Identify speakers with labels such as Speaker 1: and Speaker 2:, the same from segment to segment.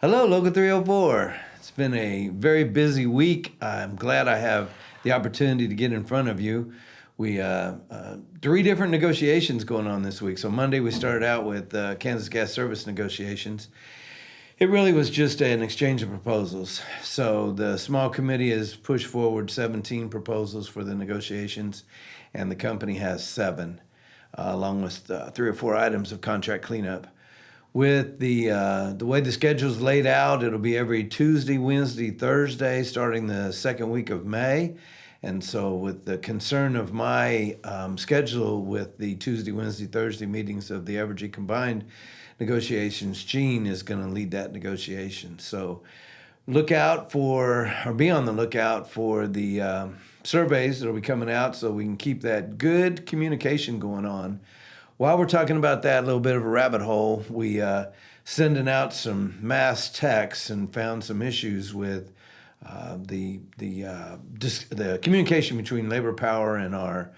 Speaker 1: Hello, Local 304. It's been a very busy week. I'm glad I have the opportunity to get in front of you. We three different negotiations going on this week. So Monday we started out with Kansas Gas Service negotiations. It really was just an exchange of proposals. So the small committee has pushed forward 17 proposals for the negotiations, and the company has 7, along with 3 or 4 items of contract cleanup. With the way the schedule's laid out, it'll be every Tuesday, Wednesday, Thursday, starting the second week of May. And so with the concern of my schedule with the Tuesday, Wednesday, Thursday meetings of the Evergy combined negotiations, Gene is going to lead that negotiation. So look out for, or be on the lookout for the surveys that will be coming out so we can keep that good communication going on. While we're talking about that, a little bit of a rabbit hole, we sending out some mass texts and found some issues with the communication between Labor Power and our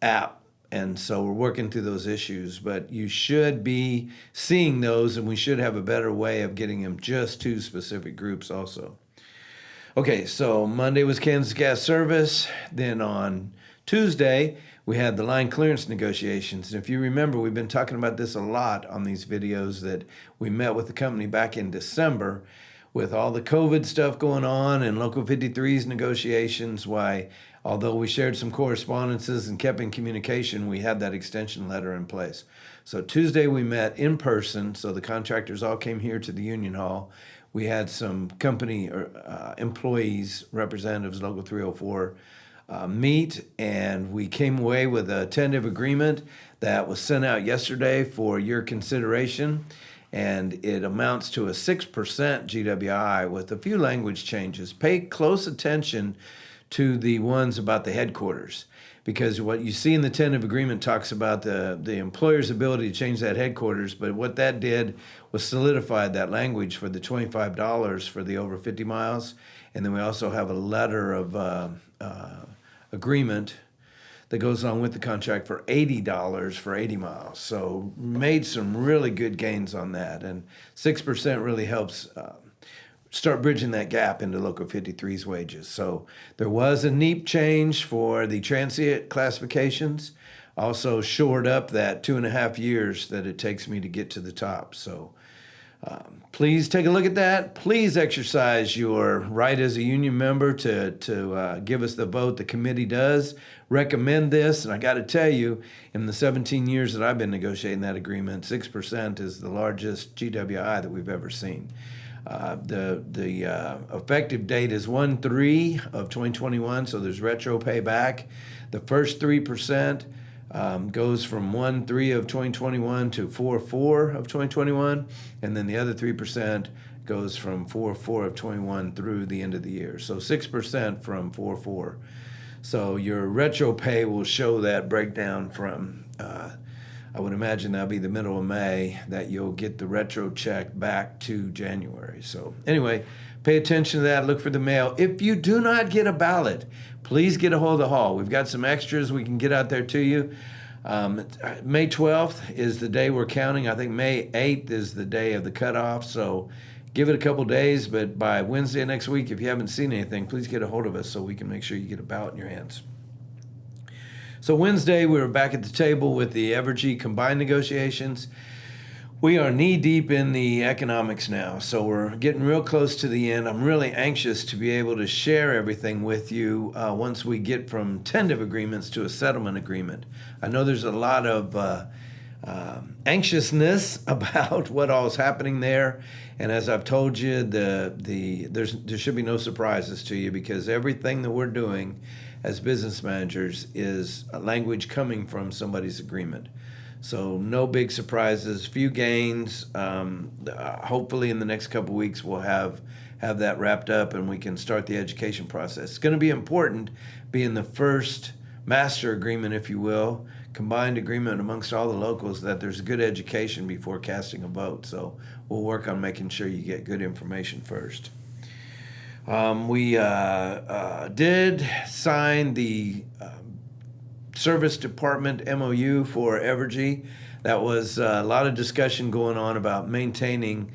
Speaker 1: app. And so we're working through those issues, but you should be seeing those, and we should have a better way of getting them just to specific groups also. Okay, so Monday was Kansas Gas Service. Then on Tuesday, we had the line clearance negotiations. And if you remember, we've been talking about this a lot on these videos, that we met with the company back in December with all the COVID stuff going on and Local 53's negotiations. Why, although we shared some correspondences and kept in communication, we had that extension letter in place. So Tuesday we met in person. So the contractors all came here to the Union Hall. We had some company employees, representatives, Local 304, meet, and we came away with a tentative agreement that was sent out yesterday for your consideration, and it amounts to a 6% GWI with a few language changes. Pay close attention to the ones about the headquarters, because what you see in the tentative agreement talks about the employer's ability to change that headquarters, but what that did was solidified that language for the $25 for the over 50 miles, and then we also have a letter of agreement that goes along with the contract for $80 for 80 miles. So made some really good gains on that, and 6% really helps start bridging that gap into Local 53's wages. So there was a NEAP change for the transient classifications, also shored up that 2.5 years that it takes me to get to the top. So please take a look at that. Please exercise your right as a union member to give us the vote. The committee does recommend this, and I got to tell you, in the 17 years that I've been negotiating that agreement, 6% is the largest GWI that we've ever seen. The effective date is 1/3 of 2021, so there's retro payback. The first 3% goes from 1/3 of 2021 to 4/4 of 2021, and then the other 3% goes from 4/4 of 21 through the end of the year. So 6% from 4/4. So your retro pay will show that breakdown from, I would imagine that'll be the middle of May, that you'll get the retro check back to January. So anyway, pay attention to that. Look for the mail. If you do not get a ballot, please get a hold of the hall. We've got some extras we can get out there to you. May 12th is the day we're counting. I think May 8th is the day of the cutoff. So give it a couple days, but by Wednesday next week, if you haven't seen anything, please get a hold of us so we can make sure you get a ballot in your hands. So Wednesday, we were back at the table with the Evergy combined negotiations. We are knee-deep in the economics now, so we're getting real close to the end. I'm really anxious to be able to share everything with you once we get from tentative agreements to a settlement agreement. I know there's a lot of anxiousness about what all is happening there, and as I've told you, there should be no surprises to you, because everything that we're doing as business managers is a language coming from somebody's agreement. So no big surprises, few gains. Hopefully in the next couple of weeks we'll have that wrapped up and we can start the education process. It's going to be important, being the first master agreement, if you will, combined agreement amongst all the locals, that there's a good education before casting a vote. So we'll work on making sure you get good information first. We did sign the Service Department MOU for Evergy. That was a lot of discussion going on about maintaining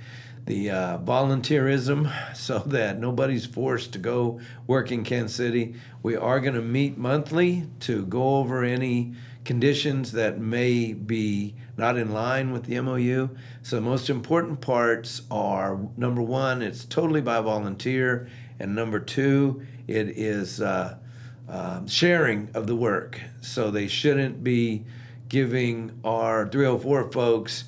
Speaker 1: volunteerism so that nobody's forced to go work in Kansas City. We are going to meet monthly to go over any conditions that may be not in line with the MOU. So the most important parts are, number one, it's totally by volunteer, and number two, it is sharing of the work. So they shouldn't be giving our 304 folks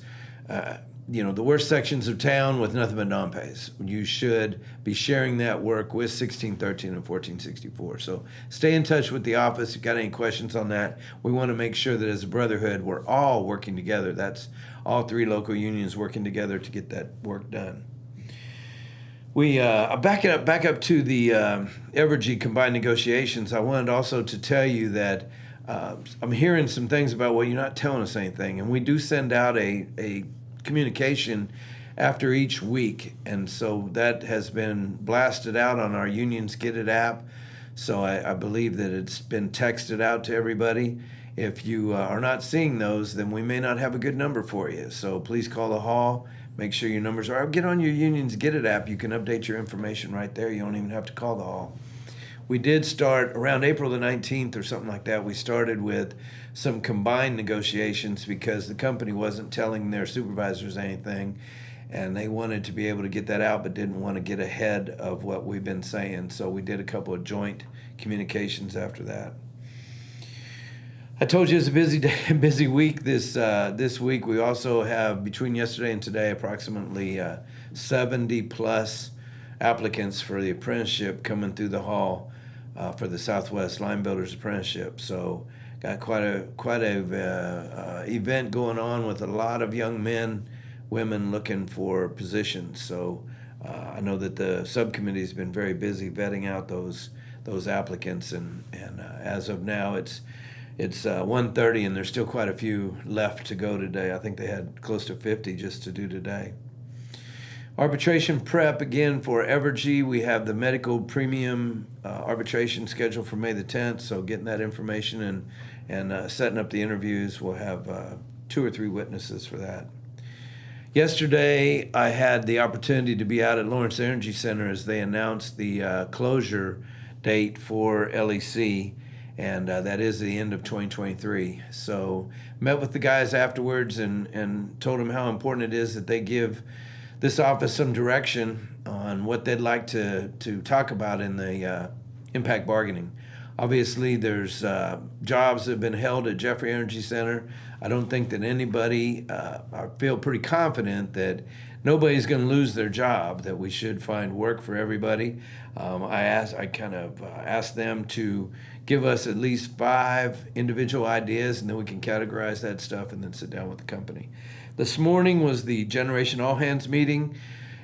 Speaker 1: the worst sections of town with nothing but non-pays. You should be sharing that work with 1613 and 1464. So stay in touch with the office. If you've got any questions on that, we want to make sure that as a brotherhood, we're all working together. That's all three local unions working together to get that work done. We back up to the Evergy combined negotiations. I wanted also to tell you that I'm hearing some things about, well, you're not telling us anything, and we do send out a communication after each week, and so that has been blasted out on our Unions Get It app. So I believe that it's been texted out to everybody. If you are not seeing those, then we may not have a good number for you. So please call the hall. Make sure your numbers are. Get on your Unions Get It app. You can update your information right there. You don't even have to call the hall. We did start around April the 19th or something like that. We started with some combined negotiations because the company wasn't telling their supervisors anything, and they wanted to be able to get that out but didn't want to get ahead of what we've been saying. So we did a couple of joint communications after that. I told you it's a busy day, busy week this week. We also have, between yesterday and today, approximately 70 plus applicants for the apprenticeship coming through the hall for the Southwest Line Builders Apprenticeship. So got quite a event going on with a lot of young men, women looking for positions. So I know that the subcommittee has been very busy vetting out those applicants, and as of now it's 1:30 and there's still quite a few left to go today. I think they had close to 50 just to do today. Arbitration prep again for Evergy. We have the medical premium arbitration scheduled for May the 10th, so getting that information and setting up the interviews. We'll have 2 or 3 witnesses for that. Yesterday, I had the opportunity to be out at Lawrence Energy Center as they announced the closure date for LEC, and that is the end of 2023. So met with the guys afterwards and told them how important it is that they give this office some direction on what they'd like to talk about in the impact bargaining. Obviously, there's jobs that have been held at Jeffrey Energy Center. I don't think that anybody, I feel pretty confident that nobody's going to lose their job, that we should find work for everybody. I asked them to give us at least 5 individual ideas, and then we can categorize that stuff and then sit down with the company. This morning was the Generation All Hands meeting,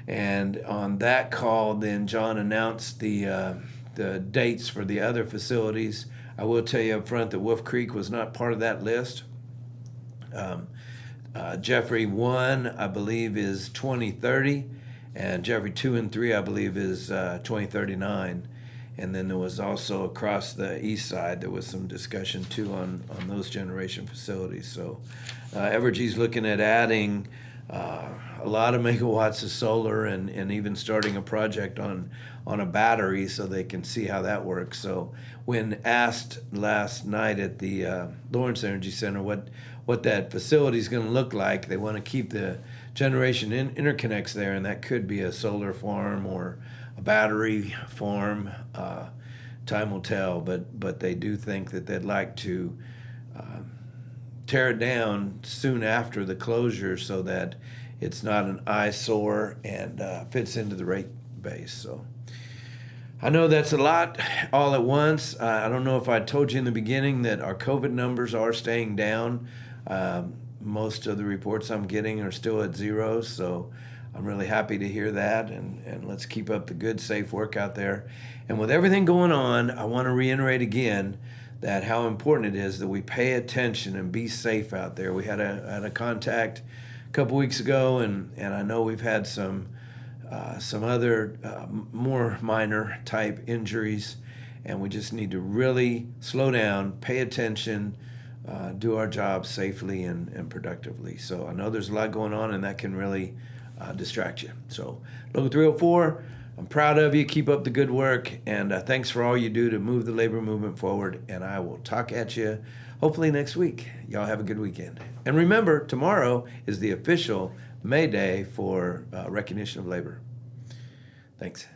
Speaker 1: and on that call, then John announced the dates for the other facilities. I will tell you up front that Wolf Creek was not part of that list. Jeffrey 1, I believe, is 2030, and Jeffrey 2 and 3, I believe, is 2039. And then there was also across the east side, there was some discussion too on those generation facilities. So Evergy's looking at adding a lot of megawatts of solar and even starting a project on a battery so they can see how that works. So when asked last night at the Lawrence Energy Center what that facility is going to look like, they want to keep the generation interconnects there, and that could be a solar farm or a battery farm. Time will tell, but they do think that they'd like to tear it down soon after the closure so that it's not an eyesore and fits into the rate base. So I know that's a lot all at once. I don't know if I told you in the beginning that our COVID numbers are staying down. Most of the reports I'm getting are still at 0, so I'm really happy to hear that, and let's keep up the good, safe work out there. And with everything going on, I want to reiterate again that how important it is that we pay attention and be safe out there. We had a contact a couple weeks ago, and I know we've had some other more minor type injuries, and we just need to really slow down, pay attention, do our job safely and productively. So I know there's a lot going on, and that can really distract you. So Local 304, I'm proud of you. Keep up the good work, and thanks for all you do to move the labor movement forward. And I will talk at you hopefully next week. Y'all have a good weekend. And remember, tomorrow is the official May Day for recognition of labor. Thanks.